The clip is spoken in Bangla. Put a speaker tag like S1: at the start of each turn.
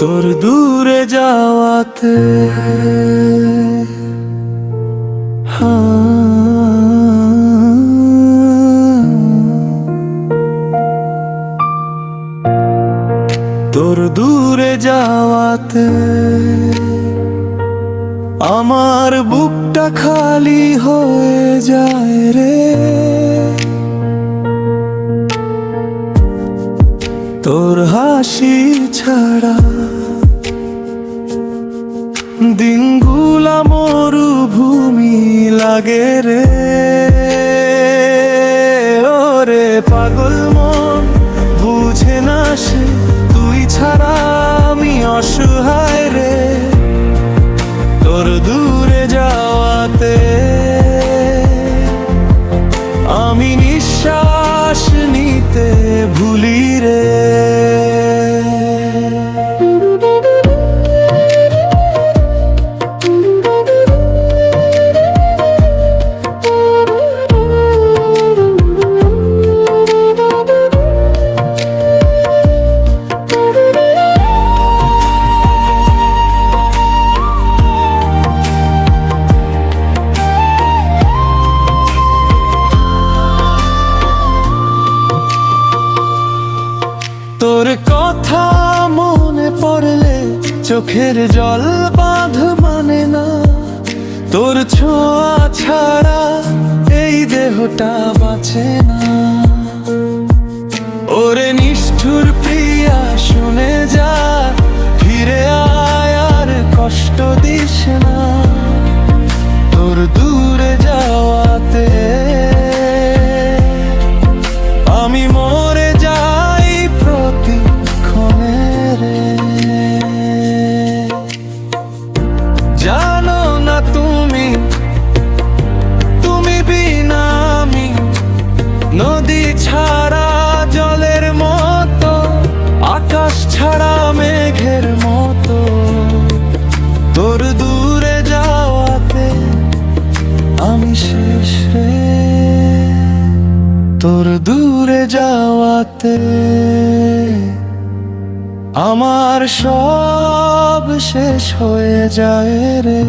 S1: তোর দূরে যাওয়াতে তোর দূরে যাওয়াতে আমার বুকটা খালি হয়ে যায় রে। তোর হাসি ছাড়া দিনগুলা মরুভূমি লাগে রে। ওরে পাগল মন বুঝে না সে, তুই ছাড়া আমি অসহায় রে। তোর দূরে যাওয়াতে আমি নিঃশ্বাস নিতে ভুলি রে। তোর কথা মনে পড়লে চোখের জল বাঁধ মানে না। তোর ছোঁয়া ছাড়া এই দেহটা বাঁচে না। ওরে নিষ্ঠুর প্রিয়া শুনে যা, ফিরে আয় আর কষ্ট দিস না। তোর দূরে যাওয়াতে আমি মরে যাই প্রতিক্ষণে রে। জানো না তুমি, তুমি বিনা আমি নদী ছাড়া জলের মতো, আকাশ ছাড়া মেঘের মতো। তোর দূরে যাওয়াতে আমি শেষ রে। তোর দূরে যাওয়াতে আমার সব শেষ হয়ে যায় রে।